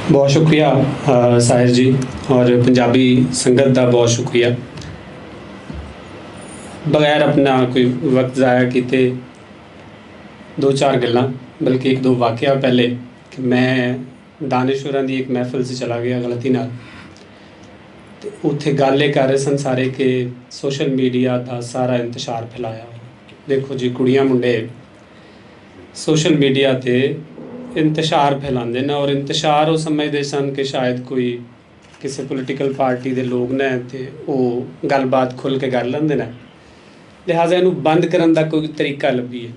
बहुत शुक्रिया साहिर जी और पंजाबी संगत का बहुत शुक्रिया। बगैर अपना कोई वक्त ज़ाया किए दो चार गल्लां बल्कि एक दो वाक़या पहले कि मैं दानिशवरां की एक महफिल से चला गया गलती नाल ते उत्थे गल ये कर रहे सन सारे कि सोशल मीडिया का सारा इंतशार फैलाया। देखो जी कुड़ियां मुंडे सोशल मीडिया ते इंतशार फैलाते हैं और इंतशार वो समझते सन कि शायद कोई किसी पोलिटिकल पार्टी के लोग ने तो वो गलबात खुल के कर लेंदे ने, लिहाजा इनू बंद करने का कोई तरीका लभी है।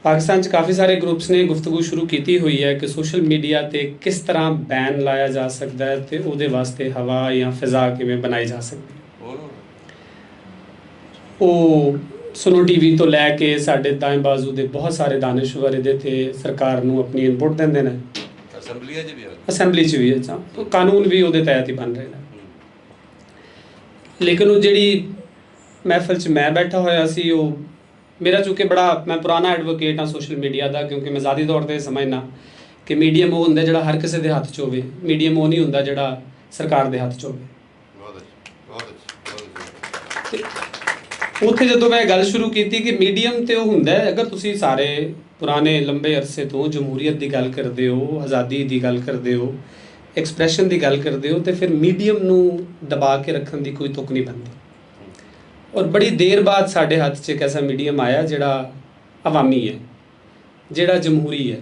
पाकिस्तान काफ़ी सारे ग्रुप्स ने गुफ्तगू शुरू की हुई है कि सोशल मीडिया ते किस तरह बैन लाया जा सकता है तो वो वास्ते हवा या फिज़ा किवें बनाई जा सकती है। वो सुनो टीवी तो लैके साढ़े दाएं बाजू के बहुत सारे दानिशवर ये सरकार नूं अपनी इनपुट देंदे ने, असैंबली च भी अच्छा तो कानून भी वो तहत ही बन रहे हैं। लेकिन वो जी महफिल च मैं बैठा होया सी वो मेरा चूँकि बड़ा मैं पुराना एडवोकेट हाँ सोशल मीडिया का, क्योंकि मैं ज़ाती तौर पर समझना कि मीडियम वो होंदा जिहड़ा हर किसी के हत्थ च होवे, मीडियम वो नहीं होंदा जिहड़ा सरकार के हत्थ च होवे। उत्थे जो मैं गल शुरू की कि मीडियम तो होंदा है, अगर तुसी सारे पुराने लंबे अरसे तो जमहूरीयत की गल करते हो, आज़ादी की गल करते हो, एक्सप्रैशन की गल करते हो, तो फिर मीडियम नूं दबा के रखने की कोई तुक नहीं बनती। और बड़ी देर बाद साढ़े हाथ च एक ऐसा मीडियम आया जिहड़ा अवामी है, जिहड़ा जमहूरी है।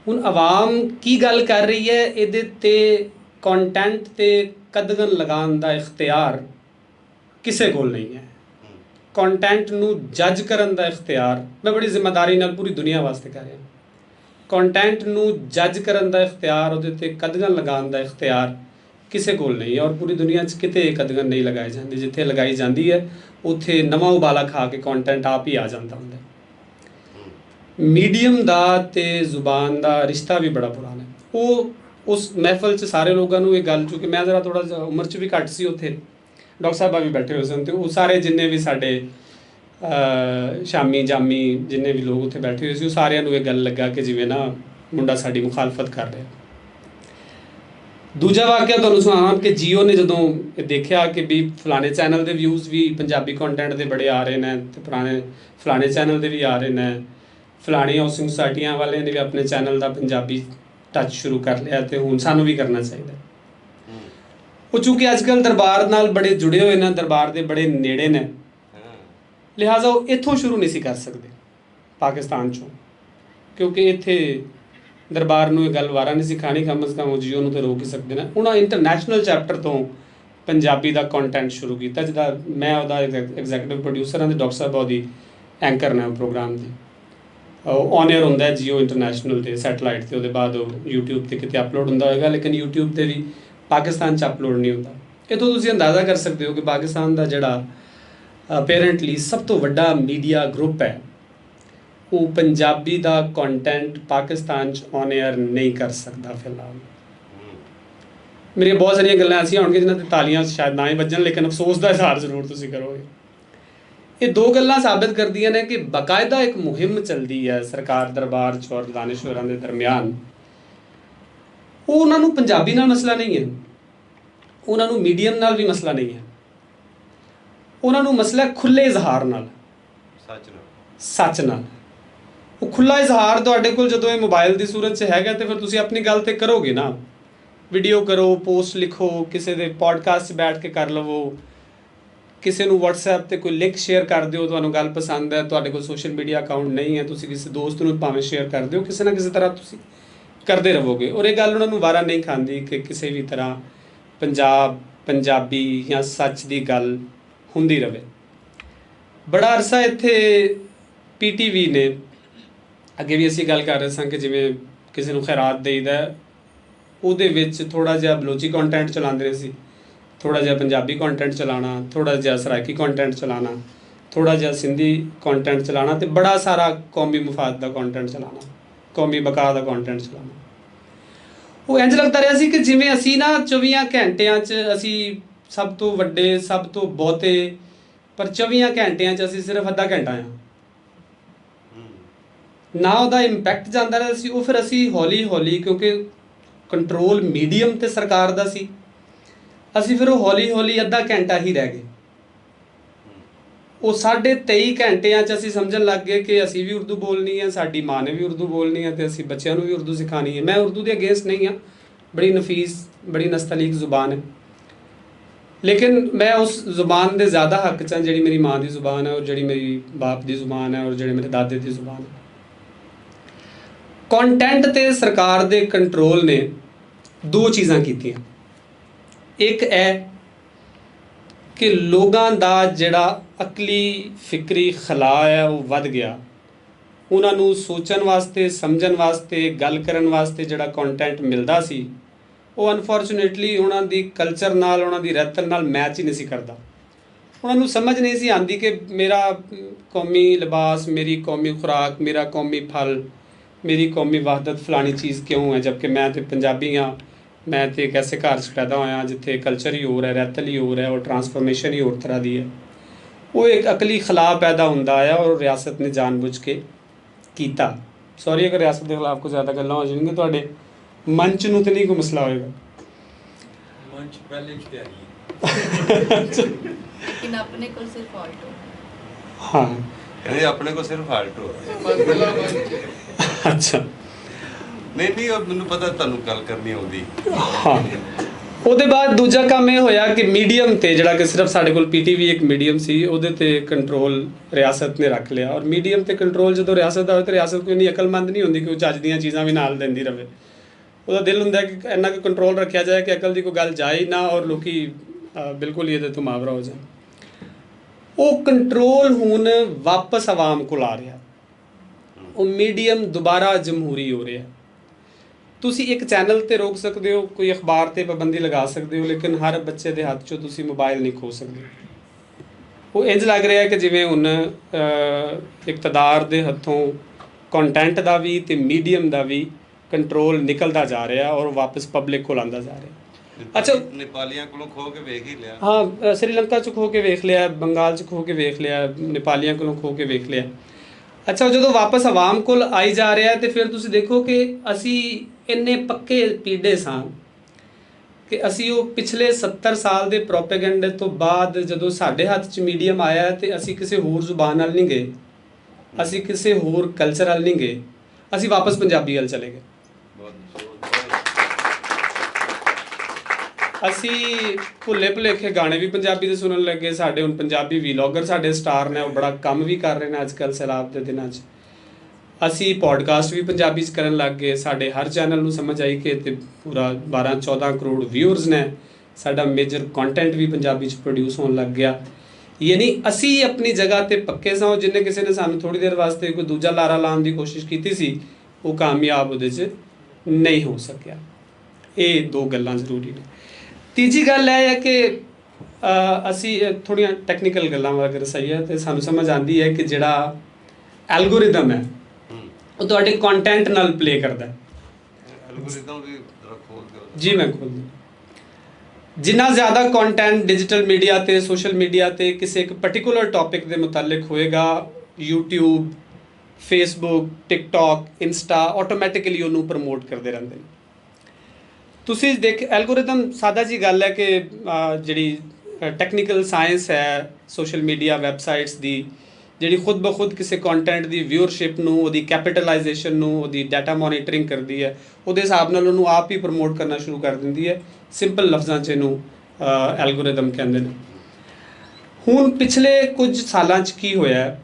हुण अवाम की गल कर रही है, इहदे ते कंटेंट ते कदगन लगाने का इख्तियार किसी कोल नहीं है। कंटेंट नूं जज करन दा इख्तियार मैं बड़ी जिम्मेदारी नाल पूरी दुनिया वास्ते कर रहा। कंटेंट नूं जज करन दा इख्तियार, उहदे ते कदगन लगाने का इख्तियार किसी कोल नहीं है। और पूरी दुनिया च किते कदगन नहीं लगाई जाती, जिथे लगाई जाती है उत्थे नवा उबाला खा के कंटेंट आप ही आ जाता होंदा। मीडियम दा ते जुबान दा रिश्ता भी बड़ा पुराना है। वो उस महफिल च सारे लोगों को ये गल, चूँकि मैं जरा थोड़ा जा उम्र च भी घट सी, उत्थे डॉक्टर साहबा भी बैठे हुए सन, तो वो सारे जिन्ने भी साडे शामी जामी जिन्ने भी लोग उत्थे बैठे हुए सी, सारिਆਂ ਨੂੰ ਇਹ गल लगा कि जिवें ना मुंडा साडी मुखालफत कर रहा। दूजा वाक़या तुहानूं सुणावां कि जियो ने जदों देखा कि भी फलाने चैनल के व्यूज़ भी पंजाबी कंटेंट के बड़े आ रहे हैं तो पुराने फलाने चैनल के भी आ रहे हैं, फलानी हाउसिंग सोसाइटियां वाले ने भी अपने चैनल का पंजाबी टच शुरू कर लिया, तो हुण सानूं भी करना चाहिए। वो चूँकि अजकल दरबार नाल बड़े जुड़े हुए हैं, दरबार के बड़े नेड़े ने, लिहाजा वो इत्थों शुरू नहीं सी कर सकते पाकिस्तान चों, क्योंकि इत्थे दरबार नूं ये गल वारा नहीं सिखानी, कम अज़ कम वो जियो नूं तो रोक ही सकते हैं। उन्होंने इंटरनैशनल चैप्टर तो पंजाबी का कंटेंट शुरू किया, जिदा मैं वह एग्जैक्टिव प्रोड्यूसर हाँ, डॉक्टर साहब वही एंकर ने प्रोग्राम की। ऑन एयर होंदा है जियो इंटरनैशनल ते सैटेलाइट ते, उसके बाद यूट्यूब ते किते अपलोड होंदा होएगा, लेकिन यूट्यूब ते भी पाकिस्तान च अपलोड नहीं होंदा। इत्थों तुसीं अंदाज़ा कर सकते हो कि पाकिस्तान का जिहड़ा अपेरेंटली सब तो वड्डा मीडिया ग्रुप है, वो पंजाबी का कंटेंट पाकिस्तान च ऑन एयर नहीं कर सकता फिलहाल। मेरी बहुत सारिया गल्लां ऐसियां होणगियां जिन्हां ते तालियां शायद ना ही बजन, लेकिन अफसोस का इजहार जरूर तुसीं करोगे। ये दो गल्लां साबित करदियां ने कि बाकायदा एक मुहिम चलती है सरकार दरबार च और दानिशवरां दे दरम्यान। वो उन्हां नूं पंजाबी नाल मसला नहीं है, उन्हां नूं मीडियम नाल भी मसला नहीं है, उन्हां नूं मसला खुले इजहार नाल, सच नाल। वो खुला इजहार तुहाडे कोल जदों ये मोबाइल की सूरत च हैगा तो फिर तुसीं अपनी गल तो करोगे ना, वीडियो करो, पोस्ट लिखो, किसी के पॉडकास्ट बैठ के कर लवो, किसी को व्हाट्सएप पर कोई लिंक शेयर कर दो, तुहानूं गल पसंद है, तुहाडे कोल सोशल मीडिया अकाउंट नहीं है, तुसीं किसी दोस्त नूं भावें शेयर कर दो, किसी ना किसी तरह तुसीं करते रहोगे। और ये गल उन्होंने वारा नहीं खाती कि किसी भी तरह पंजाबी या सच की गल होंदी रहे। बड़ा अरसा इत्थे PTV ने अगे भी असीं गल कर रहे सन कि जिवें किसी नूं खैरात देईदा, उहदे विच थोड़ा जिहा बलोची कंटेंट चलाते रहे सी, थोड़ा जिहा पंजाबी कंटेंट चलाना, थोड़ा जिहा सराइकी कंटेंट चलाना, थोड़ा जिहा सिंधी कंटेंट चलाना, तो बड़ा सारा कौमी मुफाद का कंटेंट चलाना, कौमी बका का कंटेंट चलाना। वो इंज लगता रहा सी कि जिवें असीं ना 24 घंटियां च असीं सब तो वड्डे, सब तो बहुते, पर 24 घंटियां च असीं सिर्फ अद्धा घंटा हाँ ना, वह इंपैक्ट जाता रहा सी। वो फिर असी हौली हौली, क्योंकि ਕੰਟਰੋਲ ਮੀਡੀਅਮ ਤੇ ਸਰਕਾਰ ਦਾ ਸੀ। ਅਸੀਂ ਫਿਰ ਉਹ ਹੌਲੀ ਹੌਲੀ ਅੱਧਾ ਘੰਟਾ ਹੀ ਰਹਿ ਗਏ। ਉਹ 23.5 ਘੰਟਿਆਂ 'ਚ ਅਸੀਂ ਸਮਝਣ ਲੱਗ ਗਏ ਕਿ ਅਸੀਂ ਵੀ ਉਰਦੂ ਬੋਲਣੀ ਹੈ, ਸਾਡੀ ਮਾਂ ਨੇ ਵੀ ਉਰਦੂ ਬੋਲਣੀ ਹੈ, ਅਤੇ ਅਸੀਂ ਬੱਚਿਆਂ ਨੂੰ ਵੀ ਉਰਦੂ ਸਿਖਾਉਣੀ ਹੈ। ਮੈਂ ਉਰਦੂ ਦੇ ਅਗੇਂਸਟ ਨਹੀਂ ਹਾਂ, ਬੜੀ ਨਫੀਸ ਬੜੀ ਨਸਤਲੀਕ ਜ਼ੁਬਾਨ ਹੈ, ਲੇਕਿਨ ਮੈਂ ਉਸ ਜ਼ੁਬਾਨ ਦੇ ਜ਼ਿਆਦਾ ਹੱਕ 'ਚ ਹਾਂ ਜਿਹੜੀ ਮੇਰੀ ਮਾਂ ਦੀ ਜ਼ੁਬਾਨ ਹੈ, ਔਰ ਜਿਹੜੀ ਮੇਰੀ ਬਾਪ ਦੀ ਜ਼ੁਬਾਨ ਹੈ, ਔਰ ਜਿਹੜੇ ਮੇਰੇ ਦਾਦੇ ਦੀ ਜ਼ੁਬਾਨ ਹੈ। ਕੰਟੈਂਟ ਤੇ ਸਰਕਾਰ ਦੇ ਕੰਟਰੋਲ ਨੇ ਦੋ ਚੀਜ਼ਾਂ ਕੀਤੀਆਂ। ਇੱਕ ਹੈ ਕਿ ਲੋਕਾਂ ਦਾ ਜਿਹੜਾ ਅਕਲੀ ਫਿਕਰੀ ਖਲਾ ਹੈ ਉਹ ਵੱਧ ਗਿਆ। ਉਹਨਾਂ ਨੂੰ ਸੋਚਣ ਵਾਸਤੇ, ਸਮਝਣ ਵਾਸਤੇ, ਗੱਲ ਕਰਨ ਵਾਸਤੇ ਜਿਹੜਾ ਕੰਟੈਂਟ ਮਿਲਦਾ ਸੀ ਉਹ ਅਨਫੋਰਚੂਨੇਟਲੀ ਉਹਨਾਂ ਦੀ ਕਲਚਰ ਨਾਲ, ਉਹਨਾਂ ਦੀ ਰਹਿਤਨ ਨਾਲ ਮੈਚ ਹੀ ਨਹੀਂ ਸੀ ਕਰਦਾ। ਉਹਨਾਂ ਨੂੰ ਸਮਝ ਨਹੀਂ ਸੀ ਆਉਂਦੀ ਕਿ ਮੇਰਾ ਕੌਮੀ ਲਿਬਾਸ, ਮੇਰੀ ਕੌਮੀ ਖੁਰਾਕ, ਮੇਰਾ ਕੌਮੀ ਫਲ, ਮੇਰੀ ਕੌਮੀ ਵਹਦਤ ਫਲਾਣੀ ਚੀਜ਼ ਕਿਉਂ ਹੈ, ਜਦਕਿ ਮੈਂ ਤਾਂ ਪੰਜਾਬੀ ਹਾਂ। ਮੈਂ ਤਾਂ ਇੱਕ ਐਸੇ ਘਰ 'ਚ ਪੈਦਾ ਹੋਇਆ ਜਿੱਥੇ ਕਲਚਰ ਹੀ ਹੋਰ ਹੈ, ਰਹਿਤਲ ਹੀ ਹੋਰ ਹੈ, ਔਰ ਟਰਾਂਸਫਰਮੇਸ਼ਨ ਹੀ ਹੋਰ ਤਰ੍ਹਾਂ ਦੀ ਹੈ। ਉਹ ਇੱਕ ਅਕਲੀ ਖਿਲਾਫ ਪੈਦਾ ਹੁੰਦਾ ਆਇਆ ਔਰ ਰਿਆਸਤ ਨੇ ਜਾਣਬੁੱਝ ਕੇ ਕੀਤਾ। ਸੌਰੀ ਅਗਰ ਰਿਆਸਤ ਦੇ ਖਿਲਾਫ ਕੋਈ ਜ਼ਿਆਦਾ ਗੱਲਾਂ ਹੋ ਜਾਣਗੀਆਂ, ਤੁਹਾਡੇ ਮੰਚ ਨੂੰ ਤਾਂ ਨਹੀਂ ਕੋਈ ਮਸਲਾ ਹੋਏਗਾ? ਮੰਚ ਪਹਿਲੇ ਚ ਤਿਆਰੀ ਲੇਕਿਨ ਆਪਣੇ ਕੋਲ ਸਿਰਫ ਆਲਟੋ। ਹਾਂ, ਕਹਿੰਦੇ ਆਪਣੇ ਕੋਲ ਸਿਰਫ ਆਲਟੋ ਅੱਛਾ। ਨਹੀਂ ਉਹ ਮੈਨੂੰ ਪਤਾ ਤੁਹਾਨੂੰ ਗੱਲ ਕਰਨੀ ਆਉਂਦੀ। ਹਾਂ, ਉਹਦੇ ਬਾਅਦ ਦੂਜਾ ਕੰਮ ਇਹ ਹੋਇਆ ਕਿ ਮੀਡੀਅਮ ਤੇ ਜਿਹੜਾ ਕਿ ਸਿਰਫ ਸਾਡੇ ਕੋਲ PTV ਇੱਕ ਮੀਡੀਅਮ ਸੀ, ਉਹਦੇ ਤੇ ਕੰਟਰੋਲ ਰਿਆਸਤ ਨੇ ਰੱਖ ਲਿਆ। ਔਰ ਮੀਡੀਅਮ ਤੇ ਕੰਟਰੋਲ ਜਦੋਂ ਰਿਆਸਤ ਦਾ ਹੋਵੇ ਤਾਂ ਰਿਆਸਤ ਕੋਈ ਇੰਨੀ ਅਕਲਮੰਦ ਨਹੀਂ ਹੁੰਦੀ ਕਿ ਉਹ ਚੱਜ ਦੀਆਂ ਚੀਜ਼ਾਂ ਵੀ ਨਾਲ ਦਿੰਦੀ ਰਹੇ। ਉਹਦਾ ਦਿਲ ਹੁੰਦਾ ਕਿ ਇੰਨਾ ਕੁ ਕੰਟਰੋਲ ਰੱਖਿਆ ਜਾਏ ਕਿ ਅਕਲ ਦੀ ਕੋਈ ਗੱਲ ਜਾਏ ਨਾ, ਔਰ ਲੋਕੀ ਬਿਲਕੁਲ ਹੀ ਇਹਦੇ ਤੋਂ ਮਾਵਰਾ ਹੋ ਜਾਣ। ਉਹ ਕੰਟਰੋਲ ਹੁਣ ਵਾਪਸ ਆਵਾਮ ਕੋਲ ਆ ਰਿਹਾ। ਉਹ ਮੀਡੀਅਮ ਦੁਬਾਰਾ ਜਮਹੂਰੀ ਹੋ ਰਿਹਾ। ਤੁਸੀਂ ਇੱਕ ਚੈਨਲ ਤੇ ਰੋਕ ਸਕਦੇ ਹੋ, ਕੋਈ ਅਖਬਾਰ ਤੇ ਪਾਬੰਦੀ ਲਗਾ ਸਕਦੇ ਹੋ, ਲੇਕਿਨ ਹਰ ਬੱਚੇ ਦੇ ਹੱਥ 'ਚੋਂ ਤੁਸੀਂ ਮੋਬਾਈਲ ਨਹੀਂ ਖੋਹ ਸਕਦੇ। ਉਹ ਇੰਝ ਲੱਗ ਰਿਹਾ ਕਿ ਜਿਵੇਂ ਹੁਣ ਇਕਤਦਾਰ ਦੇ ਹੱਥੋਂ ਕੰਟੈਂਟ ਦਾ ਵੀ ਤੇ ਮੀਡੀਅਮ ਦਾ ਵੀ ਕੰਟਰੋਲ ਨਿਕਲਦਾ ਜਾ ਰਿਹਾ ਔਰ ਵਾਪਸ ਪਬਲਿਕ ਕੋਲ ਆਉਂਦਾ ਜਾ ਰਿਹਾ। ਅੱਛਾ, ਨੇਪਾਲੀਆਂ ਕੋਲੋਂ ਖੋ ਕੇ ਵੇਖ ਹੀ ਲਿਆ। ਹਾਂ, ਸ੍ਰੀਲੰਕਾ 'ਚ ਖੋ ਕੇ ਵੇਖ ਲਿਆ, ਬੰਗਾਲ 'ਚ ਖੋ ਕੇ ਵੇਖ ਲਿਆ, ਨੇਪਾਲੀਆਂ ਕੋਲੋਂ ਖੋ ਕੇ ਵੇਖ ਲਿਆ। ਅੱਛਾ, ਜਦੋਂ ਵਾਪਸ ਆਵਾਮ ਕੋਲ ਆਈ ਜਾ ਰਿਹਾ ਤੇ ਫਿਰ ਤੁਸੀਂ ਦੇਖੋ ਕਿ ਅਸੀਂ ਇੰਨੇ ਪੱਕੇ ਪੀੜੇ ਸਾਂ ਕਿ ਅਸੀਂ ਉਹ ਪਿਛਲੇ 70 ਸਾਲ ਦੇ ਪ੍ਰੋਪੇਗੈਂਡੇ ਤੋਂ ਬਾਅਦ ਜਦੋਂ ਸਾਡੇ ਹੱਥ 'ਚ ਮੀਡੀਅਮ ਆਇਆ ਤੇ ਅਸੀਂ ਕਿਸੇ ਹੋਰ ਜ਼ੁਬਾਨ ਨਾਲ ਨਹੀਂ ਗਏ, ਅਸੀਂ ਕਿਸੇ ਹੋਰ ਕਲਚਰ ਵੱਲ ਨਹੀਂ ਗਏ, ਅਸੀਂ ਵਾਪਸ ਪੰਜਾਬੀ ਵੱਲ ਚਲੇ ਗਏ। ਅਸੀਂ ਭੁੱਲੇ ਭੁਲੇਖੇ ਗਾਣੇ ਵੀ ਪੰਜਾਬੀ ਦੇ ਸੁਣਨ ਲੱਗੇ। ਸਾਡੇ ਹੁਣ ਪੰਜਾਬੀ ਵੀਲੌਗਰ ਸਾਡੇ ਸਟਾਰ ਨੇ, ਉਹ ਬੜਾ ਕੰਮ ਵੀ ਕਰ ਰਹੇ ਨੇ ਅੱਜ ਕੱਲ੍ਹ ਸੈਲਾਬ ਦੇ ਦਿਨਾਂ 'ਚ। ਅਸੀਂ ਪੋਡਕਾਸਟ ਵੀ ਪੰਜਾਬੀ 'ਚ ਕਰਨ ਲੱਗ ਗਏ। ਸਾਡੇ ਹਰ ਚੈਨਲ ਨੂੰ ਸਮਝ ਆਈ ਕਿ ਤੇ ਪੂਰਾ 12-14 ਕਰੋੜ ਵਿਊਅਰਸ ਨੇ। ਸਾਡਾ ਮੇਜਰ ਕੰਟੈਂਟ ਵੀ ਪੰਜਾਬੀ 'ਚ ਪ੍ਰੋਡਿਊਸ ਹੋਣ ਲੱਗ ਗਿਆ। ਯਾਨੀ ਅਸੀਂ ਆਪਣੀ ਜਗ੍ਹਾ 'ਤੇ ਪੱਕੇ ਸਾਂ। ਜਿੰਨੇ ਕਿਸੇ ਨੇ ਸਾਨੂੰ ਥੋੜ੍ਹੀ ਦੇਰ ਵਾਸਤੇ ਕੋਈ ਦੂਜਾ ਲਾਰਾ ਲਾਉਣ ਦੀ ਕੋਸ਼ਿਸ਼ ਕੀਤੀ ਸੀ, ਉਹ ਕਾਮਯਾਬ ਉਹਦੇ 'ਚ ਨਹੀਂ ਹੋ ਸਕਿਆ। ਇਹ ਦੋ ਗੱਲਾਂ ਜ਼ਰੂਰੀ ਨੇ। ਤੀਜੀ ਗੱਲ ਇਹ ਹੈ ਕਿ ਅਸੀਂ ਥੋੜ੍ਹੀਆਂ ਟੈਕਨੀਕਲ ਗੱਲਾਂ ਅਗਰ ਸਹੀ ਹੈ ਤਾਂ ਸਾਨੂੰ ਸਮਝ ਆਉਂਦੀ ਹੈ ਕਿ ਜਿਹੜਾ ਐਲਗੋਰਿਦਮ ਹੈ ਉਹ ਤੁਹਾਡੇ ਕੰਟੈਂਟ ਨਾਲ ਪਲੇ ਕਰਦਾ ਹੈ। ਐਲਗੋਰਿਦਮ ਵੀ ਜ਼ਰਾ ਖੋਲ ਦਿਓ ਜੀ। ਮੈਂ ਖੋਲ ਦਿੰਦਾ। ਜਿੰਨਾ ਜ਼ਿਆਦਾ ਕੰਟੈਂਟ ਡਿਜੀਟਲ ਮੀਡੀਆ ਤੇ ਸੋਸ਼ਲ ਮੀਡੀਆ ਤੇ ਕਿਸੇ ਇੱਕ ਪਰਟੀਕੂਲਰ ਟੌਪਿਕ ਦੇ ਮੁਤਲਕ ਹੋਏਗਾ, YouTube, Facebook, TikTok, Insta automatically ਉਹਨੂੰ ਪ੍ਰਮੋਟ ਕਰਦੇ ਰਹਿੰਦੇ ਨੇ। ਤੁਸੀਂ ਐਲਗੋਰਿਦਮ ਸਾਦਾ ਜੀ ਗੱਲ ਹੈ ਕਿ ਜਿਹੜੀ ਟੈਕਨੀਕਲ ਸਾਇੰਸ ਹੈ ਸੋਸ਼ਲ ਮੀਡੀਆ ਵੈਬਸਾਈਟਸ ਦੀ, ਜਿਹੜੀ ਖੁਦ ਬ ਖੁਦ ਕਿਸੇ ਕੰਟੈਂਟ ਦੀ ਵਿਊਅਰਸ਼ਿਪ ਨੂੰ, ਉਹਦੀ ਕੈਪੀਟਲਾਈਜੇਸ਼ਨ ਨੂੰ, ਉਹਦੀ ਡਾਟਾ ਮੋਨੀਟਰਿੰਗ ਕਰਦੀ ਹੈ, ਉਹਦੇ ਹਿਸਾਬ ਨਾਲ ਉਹਨੂੰ ਆਪ ਹੀ ਪ੍ਰਮੋਟ ਕਰਨਾ ਸ਼ੁਰੂ ਕਰ ਦਿੰਦੀ ਹੈ। ਸਿੰਪਲ ਲਫ਼ਜ਼ਾਂ 'ਚ ਇਹਨੂੰ ਐਲਗੋਰਿਦਮ ਕਹਿੰਦੇ ਨੇ। ਹੁਣ ਪਿਛਲੇ ਕੁਝ ਸਾਲਾਂ 'ਚ ਕੀ ਹੋਇਆ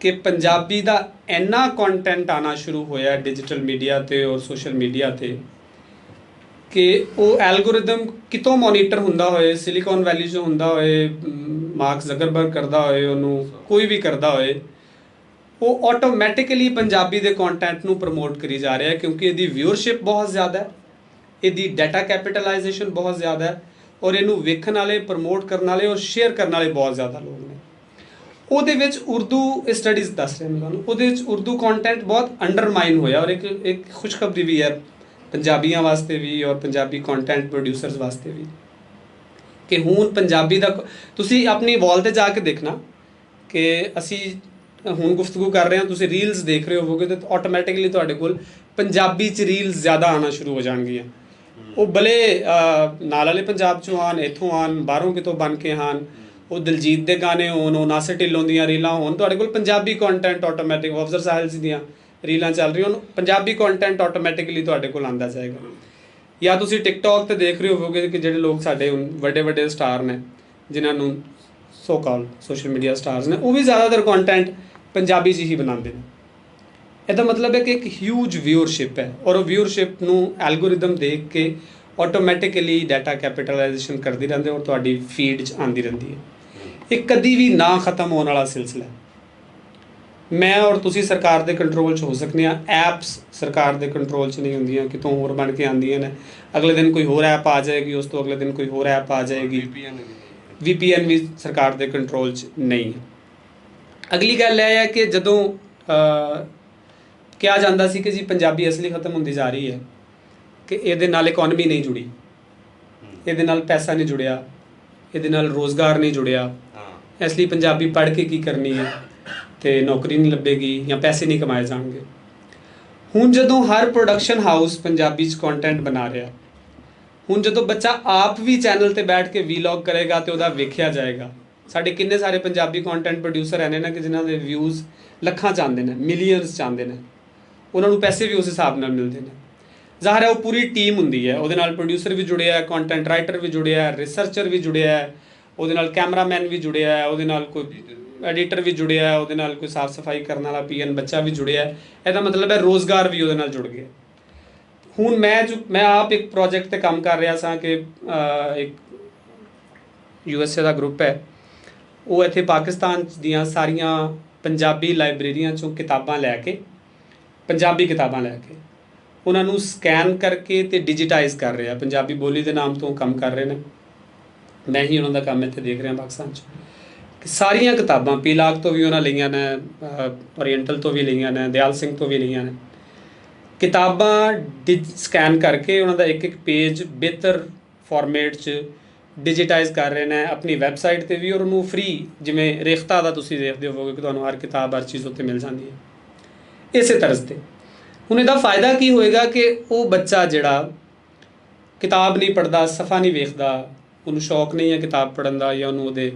ਕਿ ਪੰਜਾਬੀ ਦਾ ਇੰਨਾ ਕੰਟੈਂਟ ਆਉਣਾ ਸ਼ੁਰੂ ਹੋਇਆ ਡਿਜੀਟਲ ਮੀਡੀਆ 'ਤੇ ਔਰ ਸੋਸ਼ਲ ਮੀਡੀਆ 'ਤੇ ਕਿ ਉਹ ਐਲਗੋਰਿਦਮ ਕਿਤੋਂ ਮੋਨੀਟਰ ਹੁੰਦਾ ਹੋਏ, ਸਿਲੀਕਨ ਵੈਲੀ 'ਚੋਂ ਹੁੰਦਾ ਹੋਏ, ਮਾਰਕ ਜ਼ਕਰਬਰਗ ਕਰਦਾ ਹੋਏ, ਉਹਨੂੰ ਕੋਈ ਵੀ ਕਰਦਾ ਹੋਏ, ਉਹ ਆਟੋਮੈਟਿਕਲੀ ਪੰਜਾਬੀ ਦੇ ਕੰਟੈਂਟ ਨੂੰ ਪ੍ਰਮੋਟ ਕਰੀ ਜਾ ਰਿਹਾ, ਕਿਉਂਕਿ ਇਹਦੀ ਵਿਊਅਰਸ਼ਿਪ ਬਹੁਤ ਜ਼ਿਆਦਾ ਹੈ, ਇਹਦੀ ਡਾਟਾ ਕੈਪੀਟਲਾਈਜੇਸ਼ਨ ਬਹੁਤ ਜ਼ਿਆਦਾ ਹੈ, ਔਰ ਇਹਨੂੰ ਵੇਖਣ ਵਾਲੇ, ਪ੍ਰਮੋਟ ਕਰਨ ਵਾਲੇ ਔਰ ਸ਼ੇਅਰ ਕਰਨ ਵਾਲੇ ਬਹੁਤ ਜ਼ਿਆਦਾ ਲੋਕ ਨੇ। ਉਹਦੇ ਵਿੱਚ ਉਰਦੂ ਸਟੱਡੀਜ਼ ਦੱਸ ਰਹੇ ਨੇ ਤੁਹਾਨੂੰ, ਉਹਦੇ ਵਿੱਚ ਉਰਦੂ ਕੰਟੈਂਟ ਬਹੁਤ ਅੰਡਰਮਾਈਨ ਹੋਇਆ। ਔਰ ਇੱਕ ਖੁਸ਼ਖਬਰੀ ਵੀ ਹੈ ਪੰਜਾਬੀਆਂ ਵਾਸਤੇ ਵੀ ਔਰ ਪੰਜਾਬੀ ਕੰਟੈਂਟ ਪ੍ਰੋਡਿਊਸਰਸ ਵਾਸਤੇ ਵੀ ਕਿ ਹੁਣ ਪੰਜਾਬੀ ਦਾ ਤੁਸੀਂ ਆਪਣੀ ਵਾਲ 'ਤੇ ਜਾ ਕੇ ਦੇਖਣਾ ਕਿ ਅਸੀਂ ਹੁਣ ਗੁਫ਼ਤਗੂ ਕਰ ਰਹੇ ਹਾਂ, ਤੁਸੀਂ ਰੀਲਸ ਦੇਖ ਰਹੇ ਹੋਵੋਗੇ ਤਾਂ ਆਟੋਮੈਟਿਕਲੀ ਤੁਹਾਡੇ ਕੋਲ ਪੰਜਾਬੀ 'ਚ ਰੀਲਸ ਜ਼ਿਆਦਾ ਆਉਣਾ ਸ਼ੁਰੂ ਹੋ ਜਾਣਗੀਆਂ। ਉਹ ਭਲੇ ਨਾਲ ਵਾਲੇ ਪੰਜਾਬ 'ਚੋਂ ਆਉਣ, ਇੱਥੋਂ ਆਉਣ, ਬਾਹਰੋਂ ਕਿਤੋਂ ਬਣ ਕੇ ਆਉਣ, ਉਹ ਦਿਲਜੀਤ ਦੇ ਗਾਣੇ ਹੋਣ, ਉਹ ਨਾਸਿਰ ਢਿੱਲੋਂ ਦੀਆਂ ਰੀਲਾਂ ਹੋਣ, ਤੁਹਾਡੇ ਕੋਲ ਪੰਜਾਬੀ ਕੰਟੈਂਟ ਆਟੋਮੈਟਿਕ, ਅਫਜ਼ਲ ਸਾਹਿਲ ਦੀਆਂ ਰੀਲਾਂ ਚੱਲ ਰਹੀਆਂ, ਪੰਜਾਬੀ ਕੰਟੈਂਟ ਆਟੋਮੈਟਿਕਲੀ ਤੁਹਾਡੇ ਕੋਲ ਆਉਂਦਾ ਜਾਏਗਾ। ਜਾਂ ਤੁਸੀਂ ਟਿਕਟੌਕ ਤੇ ਦੇਖ ਰਹੇ ਹੋਵੋਗੇ ਕਿ ਜਿਹੜੇ ਲੋਕ ਸਾਡੇ ਵੱਡੇ ਵੱਡੇ ਸਟਾਰ ਨੇ, ਜਿਨ੍ਹਾਂ ਨੂੰ ਸੋ ਕਾਲ ਸੋਸ਼ਲ ਮੀਡੀਆ ਸਟਾਰਸ ਨੇ, ਉਹ ਵੀ ਜ਼ਿਆਦਾਤਰ ਕੰਟੈਂਟ ਪੰਜਾਬੀ 'ਚ ਹੀ ਬਣਾਉਂਦੇ ਨੇ। ਇਹਦਾ ਮਤਲਬ ਹੈ ਕਿ ਇੱਕ ਹਿਊਜ ਵਿਊਅਰਸ਼ਿਪ ਹੈ, ਔਰ ਉਹ ਵਿਊਅਰਸ਼ਿਪ ਨੂੰ ਐਲਗੋਰਿਦਮ ਦੇਖ ਕੇ ਆਟੋਮੈਟਿਕਲੀ ਡਾਟਾ ਕੈਪੀਟਲਾਈਜੇਸ਼ਨ ਕਰਦੀ ਰਹਿੰਦੀ ਔਰ ਤੁਹਾਡੀ ਫੀਡ 'ਚ ਆਉਂਦੀ ਰਹਿੰਦੀ ਹੈ। ਇਹ ਕਦੀ ਵੀ ਨਾ ਖਤਮ ਹੋਣ ਵਾਲਾ ਸਿਲਸਿਲਾ ਹੈ। ਮੈਂ ਔਰ ਤੁਸੀਂ ਸਰਕਾਰ ਦੇ ਕੰਟਰੋਲ 'ਚ ਹੋ ਸਕਦੇ ਹਾਂ, ਐਪਸ ਸਰਕਾਰ ਦੇ ਕੰਟਰੋਲ 'ਚ ਨਹੀਂ ਹੁੰਦੀਆਂ, ਕਿਤੋਂ ਹੋਰ ਬਣ ਕੇ ਆਉਂਦੀਆਂ ਨੇ। ਅਗਲੇ ਦਿਨ ਕੋਈ ਹੋਰ ਐਪ ਆ ਜਾਏਗੀ, ਉਸ ਤੋਂ ਅਗਲੇ ਦਿਨ ਕੋਈ ਹੋਰ ਐਪ ਆ ਜਾਏਗੀ। VPN ਵੀ ਸਰਕਾਰ ਦੇ ਕੰਟਰੋਲ 'ਚ ਨਹੀਂ ਹੈ। ਅਗਲੀ ਗੱਲ ਇਹ ਹੈ ਕਿ ਜਦੋਂ ਕਿਹਾ ਜਾਂਦਾ ਸੀ ਕਿ ਜੀ ਪੰਜਾਬੀ ਅਸਲੀ ਖਤਮ ਹੁੰਦੀ ਜਾ ਰਹੀ ਹੈ, ਕਿ ਇਹਦੇ ਨਾਲ ਇਕੋਨਮੀ ਨਹੀਂ ਜੁੜੀ, ਇਹਦੇ ਨਾਲ ਪੈਸਾ ਨਹੀਂ ਜੁੜਿਆ, ਇਹਦੇ ਨਾਲ ਰੋਜ਼ਗਾਰ ਨਹੀਂ ਜੁੜਿਆ, ਇਸ ਲਈ ਪੰਜਾਬੀ ਪੜ੍ਹ ਕੇ ਕੀ ਕਰਨੀ ਹੈ, ਤੇ ਨੌਕਰੀ ਨਹੀਂ ਲੱਭੇਗੀ ਜਾਂ ਪੈਸੇ ਨਹੀਂ ਕਮਾਏ ਜਾਣਗੇ। ਹੁਣ ਜਦੋਂ ਹਰ ਪ੍ਰੋਡਕਸ਼ਨ ਹਾਊਸ ਪੰਜਾਬੀ 'ਚ ਕੰਟੈਂਟ ਬਣਾ ਰਿਹਾ, ਹੁਣ ਜਦੋਂ ਬੱਚਾ ਆਪ ਵੀ ਚੈਨਲ ਤੇ ਬੈਠ ਕੇ ਵੀਲੌਗ ਕਰੇਗਾ ਤੇ ਉਹਦਾ ਵੇਖਿਆ ਜਾਏਗਾ। ਸਾਡੇ ਕਿੰਨੇ ਸਾਰੇ ਪੰਜਾਬੀ ਕੰਟੈਂਟ ਪ੍ਰੋਡਿਊਸਰ ਐਨੇ ਨੇ ਕਿ ਜਿਨ੍ਹਾਂ ਦੇ ਵਿਊਜ਼ ਲੱਖਾਂ 'ਚ ਆਉਂਦੇ ਨੇ, ਮਿਲੀਅਨਸ 'ਚ ਆਉਂਦੇ ਨੇ, ਉਹਨਾਂ ਨੂੰ ਪੈਸੇ ਵੀ ਉਸ ਹਿਸਾਬ ਨਾਲ ਮਿਲਦੇ ਨੇ। ਜ਼ਾਹਰ ਹੈ ਉਹ ਪੂਰੀ ਟੀਮ ਹੁੰਦੀ ਹੈ, ਉਹਦੇ ਨਾਲ ਪ੍ਰੋਡਿਊਸਰ ਵੀ ਜੁੜਿਆ ਹੈ, ਕੰਟੈਂਟ ਰਾਈਟਰ ਵੀ ਜੁੜਿਆ ਹੈ, ਰਿਸਰਚਰ ਵੀ ਜੁੜਿਆ ਹੈ, ਉਹਦੇ ਨਾਲ ਕੈਮਰਾਮੈਨ ਵੀ ਜੁੜਿਆ ਹੈ, ਉਹਦੇ ਨਾਲ ਕੋਈ ਐਡੀਟਰ ਵੀ ਜੁੜਿਆ ਹੈ, ਉਹਦੇ ਨਾਲ ਕੋਈ ਸਾਫ਼ ਸਫਾਈ ਕਰਨ ਵਾਲਾ PN ਬੱਚਾ ਵੀ ਜੁੜਿਆ ਹੈ। ਇਹਦਾ ਮਤਲਬ ਹੈ ਰੋਜ਼ਗਾਰ ਵੀ ਉਹਦੇ ਨਾਲ ਜੁੜ ਗਿਆ। ਹੁਣ ਮੈਂ ਆਪ ਇੱਕ ਪ੍ਰੋਜੈਕਟ 'ਤੇ ਕੰਮ ਕਰ ਰਿਹਾ ਸਾਂ ਕਿ ਇੱਕ USA ਦਾ ਗਰੁੱਪ ਹੈ, ਉਹ ਇੱਥੇ ਪਾਕਿਸਤਾਨ ਦੀਆਂ ਸਾਰੀਆਂ ਪੰਜਾਬੀ ਲਾਇਬ੍ਰੇਰੀਆਂ 'ਚੋਂ ਕਿਤਾਬਾਂ ਲੈ ਕੇ, ਪੰਜਾਬੀ ਕਿਤਾਬਾਂ ਲੈ ਕੇ, ਉਹਨਾਂ ਨੂੰ ਸਕੈਨ ਕਰਕੇ ਤੇ ਡਿਜੀਟਾਈਜ਼ ਕਰ ਰਿਹਾ। ਪੰਜਾਬੀ ਬੋਲੀ ਦੇ ਨਾਮ ਤੋਂ ਕੰਮ ਕਰ ਰਹੇ ਨੇ, ਮੈਂ ਹੀ ਉਹਨਾਂ ਦਾ ਕੰਮ ਇੱਥੇ ਦੇਖ ਰਿਹਾ ਪਾਕਿਸਤਾਨ 'ਚ। ਸਾਰੀਆਂ ਕਿਤਾਬਾਂ ਪੀਲਾਗ ਤੋਂ ਵੀ ਉਹਨਾਂ ਲਈਆਂ ਨੇ, ਓਰੀਐਂਟਲ ਤੋਂ ਵੀ ਲਈਆਂ ਨੇ, ਦਿਆਲ ਸਿੰਘ ਤੋਂ ਵੀ ਲਈਆਂ ਨੇ। ਕਿਤਾਬਾਂ ਸਕੈਨ ਕਰਕੇ ਉਹਨਾਂ ਦਾ ਇੱਕ ਇੱਕ ਪੇਜ ਬਿਹਤਰ ਫਾਰਮੇਟ 'ਚ ਡਿਜੀਟਾਈਜ਼ ਕਰ ਰਹੇ ਨੇ ਆਪਣੀ ਵੈਬਸਾਈਟ 'ਤੇ ਵੀ, ਔਰ ਉਹਨੂੰ ਫ੍ਰੀ, ਜਿਵੇਂ ਰੇਖਤਾ ਦਾ ਤੁਸੀਂ ਦੇਖਦੇ ਹੋਵੋਗੇ ਕਿ ਤੁਹਾਨੂੰ ਹਰ ਕਿਤਾਬ ਹਰ ਚੀਜ਼ ਉੱਤੇ ਮਿਲ ਜਾਂਦੀ ਹੈ, ਇਸੇ ਤਰ੍ਹਾਂ 'ਤੇ। ਹੁਣ ਇਹਦਾ ਫਾਇਦਾ ਕੀ ਹੋਏਗਾ ਕਿ ਉਹ ਬੱਚਾ ਜਿਹੜਾ ਕਿਤਾਬ ਨਹੀਂ ਪੜ੍ਹਦਾ, ਸਫ਼ਾ ਨਹੀਂ ਵੇਖਦਾ, ਉਹਨੂੰ ਸ਼ੌਕ ਨਹੀਂ ਹੈ ਕਿਤਾਬ ਪੜ੍ਹਨ ਦਾ, ਜਾਂ ਉਹਨੂੰ ਉਹਦੇ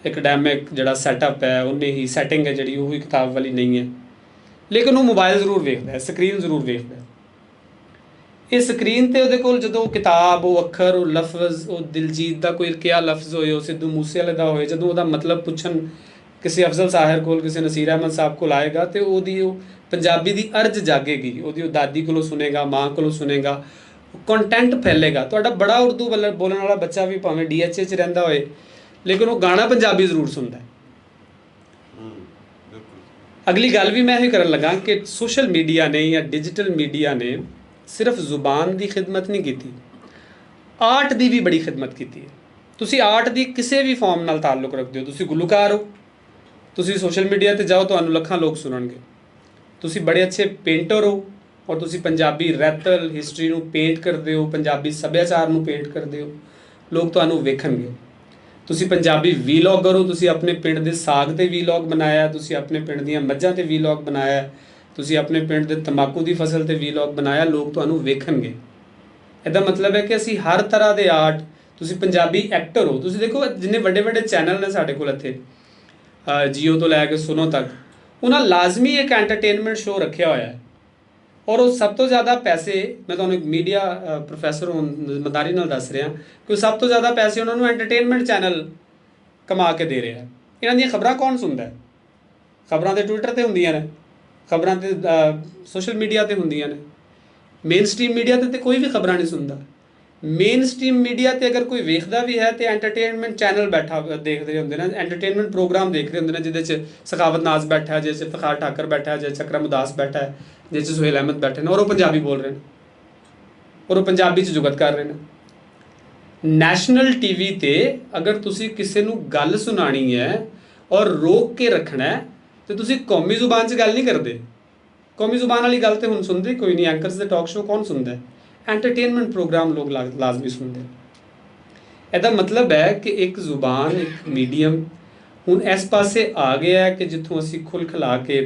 ਐਕੈਡੈਮਿਕ ਜਿਹੜਾ ਸੈਟਅਪ ਹੈ, ਉਹਨੇ ਹੀ ਸੈਟਿੰਗ ਹੈ ਜਿਹੜੀ, ਉਹ ਵੀ ਕਿਤਾਬ ਵਾਲੀ ਨਹੀਂ ਹੈ, ਲੇਕਿਨ ਉਹ ਮੋਬਾਈਲ ਜ਼ਰੂਰ ਵੇਖਦਾ ਹੈ, ਸਕਰੀਨ ਜ਼ਰੂਰ ਵੇਖਦਾ ਹੈ। ਇਹ ਸਕਰੀਨ 'ਤੇ ਉਹਦੇ ਕੋਲ ਜਦੋਂ ਕਿਤਾਬ, ਉਹ ਅੱਖਰ, ਉਹ ਲਫ਼ਜ਼, ਉਹ ਦਿਲਜੀਤ ਦਾ ਕੋਈ ਕਿਹਾ ਲਫ਼ਜ਼ ਹੋਏ, ਉਹ ਸਿੱਧੂ ਮੂਸੇਵਾਲੇ ਦਾ ਹੋਏ, ਜਦੋਂ ਉਹਦਾ ਮਤਲਬ ਪੁੱਛਣ ਕਿਸੇ ਅਫਜ਼ਲ ਸਾਹਿਰ ਕੋਲ, ਕਿਸੇ ਨਸੀਰ ਅਹਿਮਦ ਸਾਹਿਬ ਕੋਲ ਆਏਗਾ, ਤੇ ਉਹਦੀ ਉਹ ਪੰਜਾਬੀ ਦੀ ਅਰਜ਼ ਜਾਗੇਗੀ, ਉਹਦੀ ਉਹ ਦਾਦੀ ਕੋਲੋਂ ਸੁਣੇਗਾ, ਮਾਂ ਕੋਲੋਂ ਸੁਣੇਗਾ, ਕੰਟੈਂਟ ਫੈਲੇਗਾ। ਤੁਹਾਡਾ ਬੜਾ ਉਰਦੂ ਬੋਲਣ ਵਾਲਾ ਬੱਚਾ ਵੀ ਭਾਵੇਂ DHA 'ਚ ਰਹਿੰਦਾ ਹੋਏ, ਲੇਕਿਨ ਉਹ ਗਾਣਾ ਪੰਜਾਬੀ ਜ਼ਰੂਰ ਸੁਣਦਾ ਹੈ। ਅਗਲੀ ਗੱਲ ਵੀ ਮੈਂ ਇਹ ਕਰਨ ਲੱਗਾ ਕਿ ਸੋਸ਼ਲ ਮੀਡੀਆ ਨੇ ਜਾਂ ਡਿਜੀਟਲ ਮੀਡੀਆ ਨੇ ਸਿਰਫ ਜ਼ੁਬਾਨ ਦੀ ਖਿਦਮਤ ਨਹੀਂ ਕੀਤੀ, ਆਰਟ ਦੀ ਵੀ ਬੜੀ ਖਿਦਮਤ ਕੀਤੀ ਹੈ। ਤੁਸੀਂ ਆਰਟ ਦੀ ਕਿਸੇ ਵੀ ਫਾਰਮ ਨਾਲ ਤਾਲੁਕ ਰੱਖਦੇ ਹੋ, ਤੁਸੀਂ ਗੁਲੂਕਾਰ ਹੋ, ਤੁਸੀਂ ਸੋਸ਼ਲ ਮੀਡੀਆ 'ਤੇ ਜਾਓ, ਤੁਹਾਨੂੰ ਲੱਖਾਂ ਲੋਕ ਸੁਣਨਗੇ। ਤੁਸੀਂ ਬੜੇ ਅੱਛੇ ਪੇਂਟਰ ਹੋ, ਔਰ ਤੁਸੀਂ ਪੰਜਾਬੀ ਰਹਿਤਲ ਹਿਸਟਰੀ ਨੂੰ ਪੇਂਟ ਕਰਦੇ ਹੋ, ਪੰਜਾਬੀ ਸੱਭਿਆਚਾਰ ਨੂੰ ਪੇਂਟ ਕਰਦੇ ਹੋ, ਲੋਕ ਤੁਹਾਨੂੰ ਵੇਖਣਗੇ। ਤੁਸੀਂ ਪੰਜਾਬੀ ਵੀਲੌਗਰ ਹੋ, ਤੁਸੀਂ ਆਪਣੇ ਪਿੰਡ ਦੇ ਸਾਗ 'ਤੇ ਵੀਲੌਗ ਬਣਾਇਆ, ਤੁਸੀਂ ਆਪਣੇ ਪਿੰਡ ਦੀਆਂ ਮੱਝਾਂ 'ਤੇ ਵੀਲੌਗ ਬਣਾਇਆ, ਤੁਸੀਂ ਆਪਣੇ ਪਿੰਡ ਦੇ ਤੰਬਾਕੂ ਦੀ ਫਸਲ 'ਤੇ ਵੀਲੌਗ ਬਣਾਇਆ, ਲੋਕ ਤੁਹਾਨੂੰ ਵੇਖਣਗੇ। ਇਹਦਾ ਮਤਲਬ ਹੈ ਕਿ ਅਸੀਂ ਹਰ ਤਰ੍ਹਾਂ ਦੇ ਆਰਟ, ਤੁਸੀਂ ਪੰਜਾਬੀ ਐਕਟਰ ਹੋ। ਤੁਸੀਂ ਦੇਖੋ ਜਿੰਨੇ ਵੱਡੇ ਵੱਡੇ ਚੈਨਲ ਨੇ ਸਾਡੇ ਕੋਲ ਇੱਥੇ, ਜੀਓ ਤੋਂ ਲੈ ਕੇ ਸੁਨੋ ਤੱਕ, ਉਹਨਾਂ ਲਾਜ਼ਮੀ ਇੱਕ ਐਂਟਰਟੇਨਮੈਂਟ ਸ਼ੋਅ ਰੱਖਿਆ ਹੋਇਆ ਹੈ, ਔਰ ਉਹ ਸਭ ਤੋਂ ਜ਼ਿਆਦਾ ਪੈਸੇ, ਮੈਂ ਤੁਹਾਨੂੰ ਇੱਕ ਮੀਡੀਆ ਪ੍ਰੋਫੈਸਰ ਜ਼ਿੰਮੇਦਾਰੀ ਨਾਲ ਦੱਸ ਰਿਹਾ ਕਿ ਸਭ ਤੋਂ ਜ਼ਿਆਦਾ ਪੈਸੇ ਉਹਨਾਂ ਨੂੰ ਐਂਟਰਟੇਨਮੈਂਟ ਚੈਨਲ ਕਮਾ ਕੇ ਦੇ ਰਿਹਾ। ਇਹਨਾਂ ਦੀਆਂ ਖਬਰਾਂ ਕੌਣ ਸੁਣਦਾ? ਖਬਰਾਂ ਤਾਂ ਟਵਿੱਟਰ 'ਤੇ ਹੁੰਦੀਆਂ ਨੇ, ਖਬਰਾਂ ਤਾਂ ਸੋਸ਼ਲ ਮੀਡੀਆ 'ਤੇ ਹੁੰਦੀਆਂ ਨੇ। ਮੇਨ ਸਟ੍ਰੀਮ ਮੀਡੀਆ 'ਤੇ ਕੋਈ ਵੀ ਖਬਰਾਂ ਨਹੀਂ ਸੁਣਦਾ। ਮੇਨ ਸਟ੍ਰੀਮ ਮੀਡੀਆ 'ਤੇ ਅਗਰ ਕੋਈ ਵੇਖਦਾ ਵੀ ਹੈ ਤੇ ਐਂਟਰਟੇਨਮੈਂਟ ਚੈਨਲ ਬੈਠਾ ਦੇਖਦੇ ਹੁੰਦੇ ਨੇ, ਐਂਟਰਟੇਨਮੈਂਟ ਪ੍ਰੋਗਰਾਮ ਦੇਖਦੇ ਹੁੰਦੇ ਨੇ, ਜਿਹਦੇ 'ਚ ਸਖਾਵਤ ਨਾਜ਼ ਬੈਠਾ ਹੈ, ਜਿਹਦੇ 'ਚ ਇਫਤਖਾਰ ਠਾਕਰ ਬੈਠਾ ਹੈ, ਜਿਹਦੇ 'ਚ ਅਕਰਮ ਉਦਾਸ ਬੈਠਾ ਹੈ, ਜਿਹਦੇ 'ਚ ਸੁਹੇਲ ਅਹਿਮਦ ਬੈਠੇ ਨੇ, ਔਰ ਉਹ ਪੰਜਾਬੀ ਬੋਲ ਰਹੇ ਨੇ, ਔਰ ਉਹ ਪੰਜਾਬੀ 'ਚ ਜੁਗਤ ਕਰ ਰਹੇ ਨੇ। ਨੈਸ਼ਨਲ TV 'ਤੇ ਅਗਰ ਤੁਸੀਂ ਕਿਸੇ ਨੂੰ ਗੱਲ ਸੁਣਾਣੀ ਹੈ ਔਰ ਰੋਕ ਕੇ ਰੱਖਣਾ ਹੈ, ਤੇ ਤੁਸੀਂ ਕੌਮੀ ਜ਼ੁਬਾਨ 'ਚ ਗੱਲ ਨਹੀਂ ਕਰਦੇ। ਕੌਮੀ ਜ਼ੁਬਾਨ ਵਾਲੀ ਗੱਲ ਤੇ ਹੁਣ ਸੁਣਦੇ ਕੋਈ ਨਹੀਂ। ਐਂਕਰਸ ਦੇ ਟਾਕ ਸ਼ੋਅ ਕੌਣ ਸੁਣਦਾ? ਐਂਟਰਟੇਨਮੈਂਟ ਪ੍ਰੋਗਰਾਮ ਲੋਕ ਲਾਜ਼ਮੀ ਸੁਣਦੇ। ਇਹਦਾ ਮਤਲਬ ਹੈ ਕਿ ਇੱਕ ਜ਼ੁਬਾਨ, ਇੱਕ ਮੀਡੀਅਮ ਹੁਣ ਇਸ ਪਾਸੇ ਆ ਗਿਆ ਹੈ ਕਿ ਜਿੱਥੋਂ ਅਸੀਂ ਖੁੱਲ੍ਹ ਖਿਲਾ ਕੇ